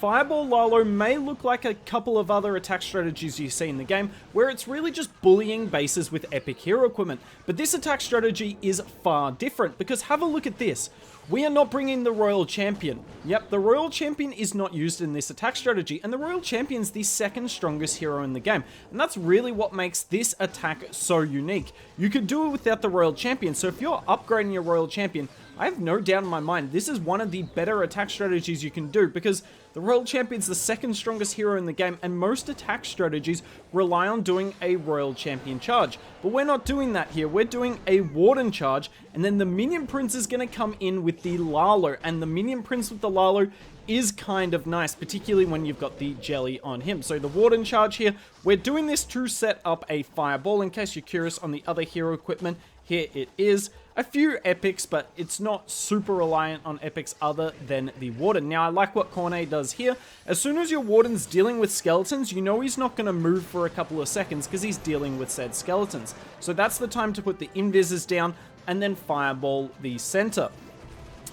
Fireball LALO may look like a couple of other attack strategies you see in the game, where it's really just bullying bases with epic hero equipment. But this attack strategy is far different, because have a look at this. We are not bringing the Royal Champion. Yep, the Royal Champion is not used in this attack strategy, and the Royal Champion is the second strongest hero in the game. And that's really what makes this attack so unique. You could do it without the Royal Champion, so if you're upgrading your Royal Champion, I have no doubt in my mind this is one of the better attack strategies you can do, because the Royal Champion's the second strongest hero in the game, and most attack strategies rely on doing a Royal Champion charge. But we're not doing that here. We're doing a Warden charge, and then the Minion Prince is going to come in with the LALO, and the Minion Prince with the LALO is kind of nice, particularly when you've got the jelly on him. So the Warden charge here, we're doing this to set up a Fireball, in case you're curious on the other hero equipment. Here it is. A few epics, but it's not super reliant on epics other than the Warden. Now, I like what CoC does here. As soon as your Warden's dealing with skeletons, you know he's not going to move for a couple of seconds because he's dealing with said skeletons. So that's the time to put the invises down and then Fireball the center.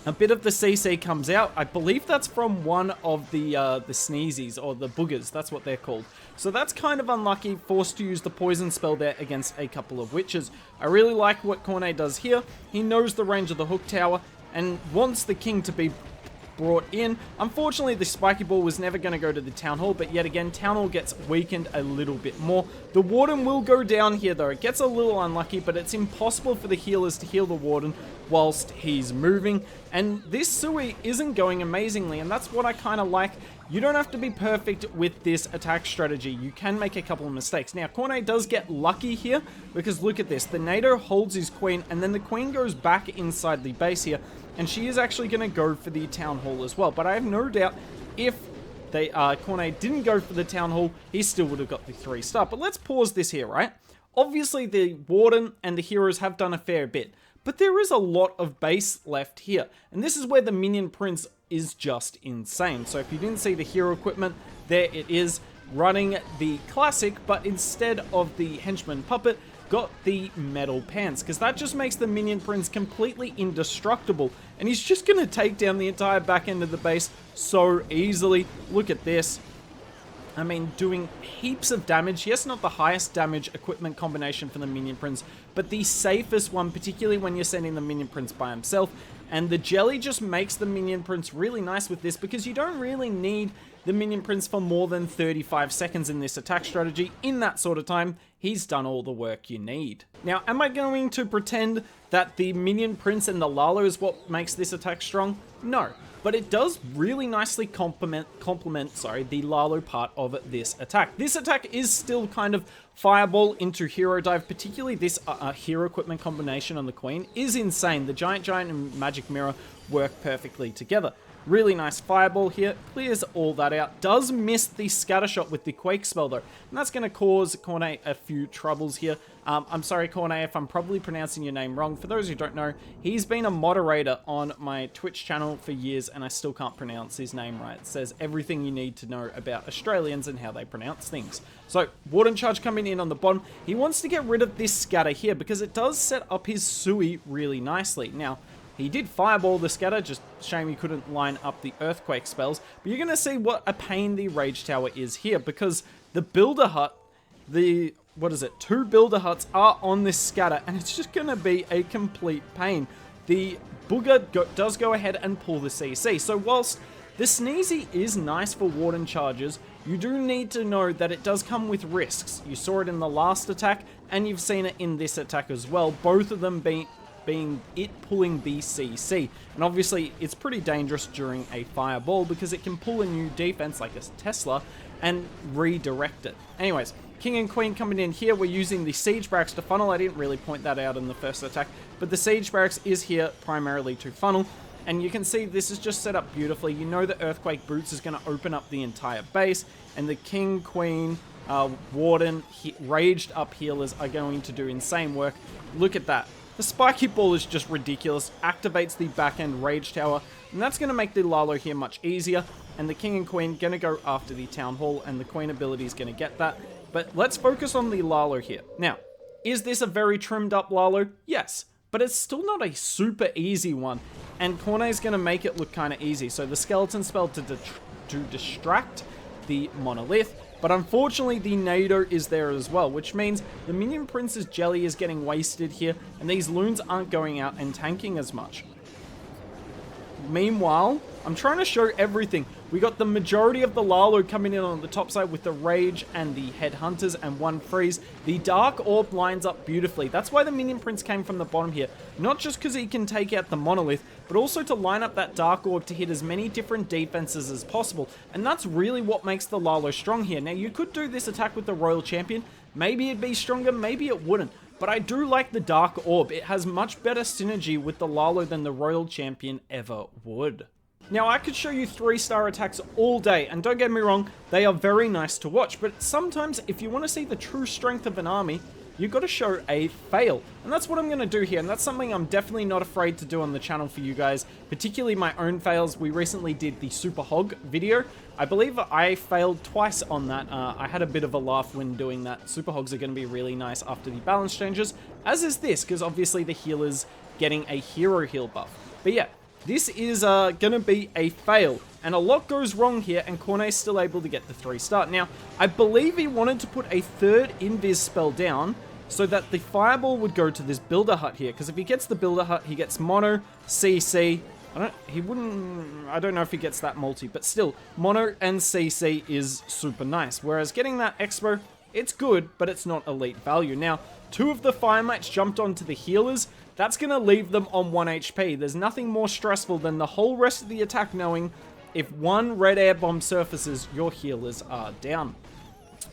A bit of the CC comes out. I believe that's from one of the sneezies, or the boogers. That's what they're called. So that's kind of unlucky, forced to use the poison spell there against a couple of witches. I really like what CoC does here. He knows the range of the hook tower and wants the king to be brought in. Unfortunately, the spiky ball was never going to go to the town hall, but yet again, town hall gets weakened a little bit more. The warden will go down here though. It gets a little unlucky, but it's impossible for the healers to heal the warden whilst he's moving. And this Sui isn't going amazingly, and that's what I kind of like. You don't have to be perfect with this attack strategy. You can make a couple of mistakes. Now, CoC does get lucky here, because look at this. The NATO holds his queen, and then the queen goes back inside the base here, and she is actually going to go for the town hall as well. But I have no doubt if CoC didn't go for the town hall, he still would have got the 3-star. But let's pause this here, right? Obviously, the warden and the heroes have done a fair bit, but there is a lot of base left here, and this is where the Minion Prince is just insane. So if you didn't see the hero equipment, there it is, running the classic, but instead of the henchman puppet, got the metal pants, because that just makes the Minion Prince completely indestructible, and he's just going to take down the entire back end of the base so easily. Look at this. I mean, doing heaps of damage. Yes, not the highest damage equipment combination for the Minion Prince, but the safest one, particularly when you're sending the Minion Prince by himself. And the jelly just makes the Minion Prince really nice with this, because you don't really need the Minion Prince for more than 35 seconds in this attack strategy. In that sort of time, he's done all the work you need. Now, am I going to pretend that the Minion Prince and the LALO is what makes this attack strong? No. But it does really nicely complement the LALO part of this attack. This attack is still kind of fireball into hero dive, particularly this hero equipment combination on the queen is insane. The giant and magic mirror work perfectly together. Really nice fireball here, clears all that out. Does miss the scatter shot with the quake spell though, and that's going to cause CoC a few troubles here. I'm sorry CoC if I'm probably pronouncing your name wrong. For those who don't know, he's been a moderator on my Twitch channel for years, and I still can't pronounce his name right. It says everything you need to know about Australians and how they pronounce things. So, Warden Charge coming in on the bottom. He wants to get rid of this scatter here, because it does set up his Sui really nicely. Now, he did fireball the scatter, just shame he couldn't line up the earthquake spells. But you're going to see what a pain the Rage Tower is here, because the Builder Hut, the, 2 Builder Huts are on this scatter, and it's just going to be a complete pain. The Booger does go ahead and pull the CC. So whilst the Sneezy is nice for Warden charges, you do need to know that it does come with risks. You saw it in the last attack, and you've seen it in this attack as well. Both of them being it pulling the CC. And obviously, it's pretty dangerous during a fireball, because it can pull a new defense like a Tesla and redirect it. Anyways, King and Queen coming in here. We're using the Siege Barracks to funnel. I didn't really point that out in the first attack, but the Siege Barracks is here primarily to funnel. And you can see this is just set up beautifully. You know the Earthquake Boots is going to open up the entire base, and the King, Queen, Warden, raged up healers are going to do insane work. Look at that. The spiky ball is just ridiculous, activates the back end Rage Tower, and that's going to make the LALO here much easier, and the King and Queen going to go after the Town Hall, and the Queen ability is going to get that. But let's focus on the LALO here. Now, is this a very trimmed up LALO? Yes, but it's still not a super easy one, and CoC is going to make it look kind of easy. So the Skeleton spell to to distract the Monolith. But unfortunately, the Nado is there as well, which means the Minion Prince's jelly is getting wasted here, and these loons aren't going out and tanking as much. Meanwhile, I'm trying to show everything. We got the majority of the LALO coming in on the top side with the Rage and the Headhunters and one Freeze. The Dark Orb lines up beautifully. That's why the Minion Prince came from the bottom here. Not just because he can take out the Monolith, but also to line up that Dark Orb to hit as many different defenses as possible. And that's really what makes the LALO strong here. Now, you could do this attack with the Royal Champion. Maybe it'd be stronger, maybe it wouldn't. But I do like the Dark Orb. It has much better synergy with the LALO than the Royal Champion ever would. Now, I could show you 3-star attacks all day, and don't get me wrong, they are very nice to watch, but sometimes if you want to see the true strength of an army, you've got to show a fail. And that's what I'm going to do here, and that's something I'm definitely not afraid to do on the channel for you guys, particularly my own fails. We recently did the Super Hog video. I believe I failed twice on that. I had a bit of a laugh when doing that. Super Hogs are going to be really nice after the balance changes, as is this, because obviously the healer's getting a hero heal buff. But yeah, this is going to be a fail, and a lot goes wrong here, and Corne's still able to get the 3-star. Now, I believe he wanted to put a third invis spell down so that the fireball would go to this builder hut here, because if he gets the builder hut, he gets mono, CC. I don't know if he gets that multi, but still, mono and CC is super nice, whereas getting that expo, it's good, but it's not elite value. Now, 2 of the fire mites jumped onto the healers. That's going to leave them on 1 HP. There's nothing more stressful than the whole rest of the attack knowing if one red air bomb surfaces, your healers are down.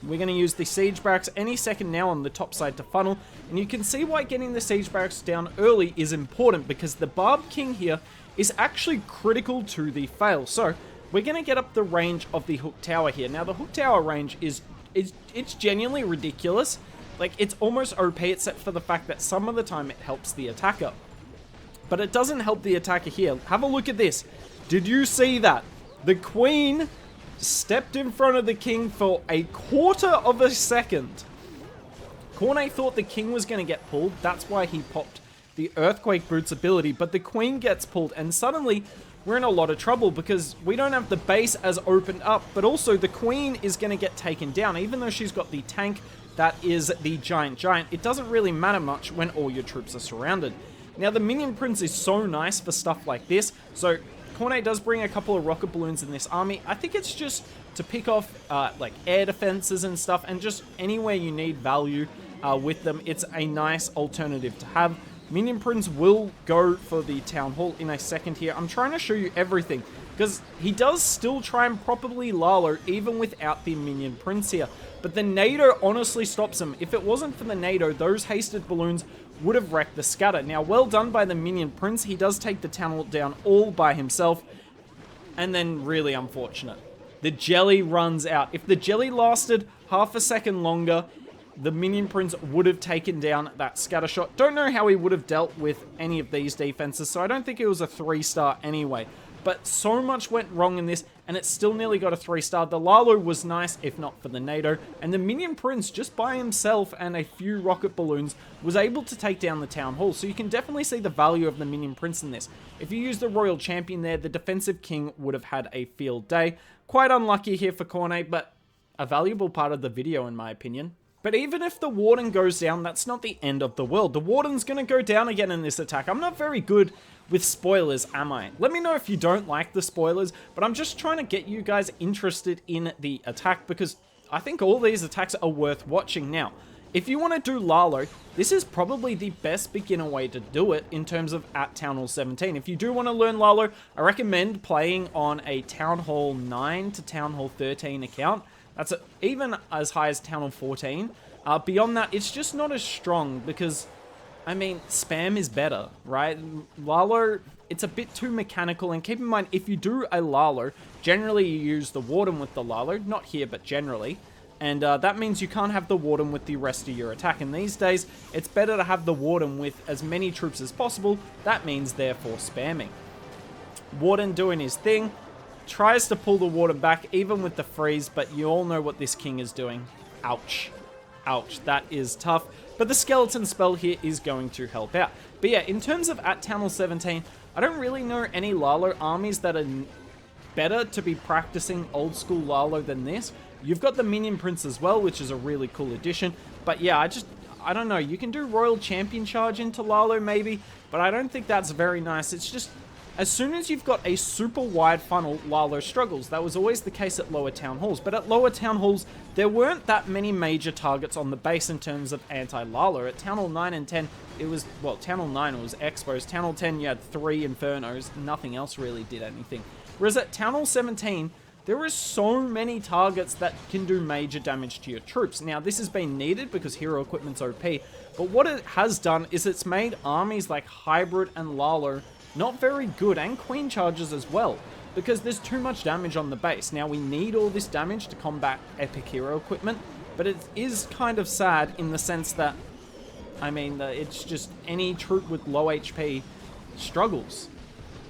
We're going to use the siege barracks any second now on the top side to funnel, and you can see why getting the siege barracks down early is important, because the Barb King here is actually critical to the fail. So we're going to get up the range of the Hook Tower here. Now, the Hook Tower range it's genuinely ridiculous. Like, it's almost OP, except for the fact that some of the time it helps the attacker. But it doesn't help the attacker here. Have a look at this. Did you see that? The Queen stepped in front of the King for a quarter of a second. Corne thought the King was going to get pulled. That's why he popped the Earthquake Boots ability. But the Queen gets pulled, and suddenly we're in a lot of trouble because we don't have the base as opened up. But also, the Queen is going to get taken down, even though she's got the tank. That is the Giant. It doesn't really matter much when all your troops are surrounded. Now, the Minion Prince is so nice for stuff like this. So, Corne does bring a couple of rocket balloons in this army. I think it's just to pick off like air defenses and stuff, and just anywhere you need value with them. It's a nice alternative to have. Minion Prince will go for the Town Hall in a second here. I'm trying to show you everything, because he does still try and properly LALO even without the Minion Prince here. But the Nado honestly stops him. If it wasn't for the Nado, those hasted balloons would have wrecked the scatter. Now, well done by the Minion Prince. He does take the Town Hall down all by himself. And then, really unfortunate, the jelly runs out. If the jelly lasted half a second longer, the Minion Prince would have taken down that scatter shot. Don't know how he would have dealt with any of these defenses, so I don't think it was a 3-star anyway. But so much went wrong in this, and it still nearly got a 3-star. The LALO was nice, if not for the Nado, and the Minion Prince, just by himself and a few rocket balloons, was able to take down the Town Hall. So you can definitely see the value of the Minion Prince in this. If you use the Royal Champion there, the Defensive King would have had a field day. Quite unlucky here for Corne, but a valuable part of the video in my opinion. But even if the Warden goes down, that's not the end of the world. The Warden's going to go down again in this attack. I'm not very good with spoilers, am I? Let me know if you don't like the spoilers, but I'm just trying to get you guys interested in the attack, because I think all these attacks are worth watching. Now, if you want to do LALO, this is probably the best beginner way to do it in terms of at Town Hall 17. If you do want to learn LALO, I recommend playing on a Town Hall 9 to Town Hall 13 account. That's even as high as Town Hall 14. Beyond that, it's just not as strong because, I mean, spam is better, right? LALO, it's a bit too mechanical, and keep in mind, if you do a LALO, generally you use the Warden with the LALO, not here, but generally, and that means you can't have the Warden with the rest of your attack, and these days, it's better to have the Warden with as many troops as possible. That means, therefore, spamming. Warden doing his thing, tries to pull the Warden back, even with the freeze, but you all know what this King is doing. Ouch. Ouch, that is tough. But the skeleton spell here is going to help out. But yeah, in terms of at Town Hall 17, I don't really know any LALO armies that are better to be practicing old school LALO than this. You've got the Minion Prince as well, which is a really cool addition. But yeah, I don't know. You can do Royal Champion Charge into LALO maybe, but I don't think that's very nice. It's just, as soon as you've got a super wide funnel, LALO struggles. That was always the case at lower town halls. But at lower town halls, there weren't that many major targets on the base in terms of anti-LALO. At Town Hall 9 and 10, it was, well, Town Hall 9 it was Expos. Town Hall 10, you had 3 Infernos. Nothing else really did anything. Whereas at Town Hall 17, there are so many targets that can do major damage to your troops. Now, this has been needed because hero equipment's OP, but what it has done is it's made armies like Hybrid and LALO not very good, and Queen Charges as well, because there's too much damage on the base. Now, we need all this damage to combat epic hero equipment, but it is kind of sad in the sense that, I mean, it's just any troop with low HP struggles.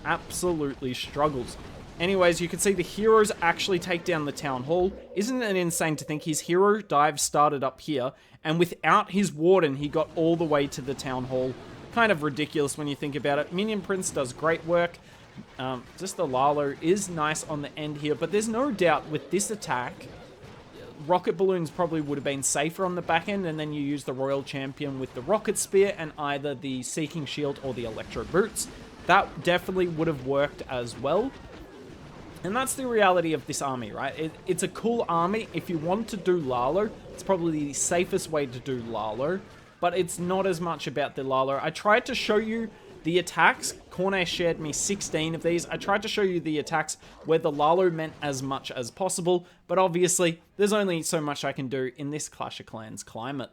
Absolutely struggles. Anyways, you can see the heroes actually take down the town hall. Isn't it insane to think his hero dive started up here, and without his warden, he got all the way to the town hall? Kind of ridiculous when you think about it. Minion Prince does great work. Just the LALO is nice on the end here, but there's no doubt with this attack, rocket balloons probably would have been safer on the back end, and then you use the Royal Champion with the rocket spear and either the Seeking Shield or the Electro Boots. That definitely would have worked as well. And that's the reality of this army, right? It's a cool army. If you want to do LALO, it's probably the safest way to do LALO, but it's not as much about the LALO. I tried to show you the attacks. Cornet shared me 16 of these. I tried to show you the attacks where the LALO meant as much as possible, but obviously, there's only so much I can do in this Clash of Clans climate.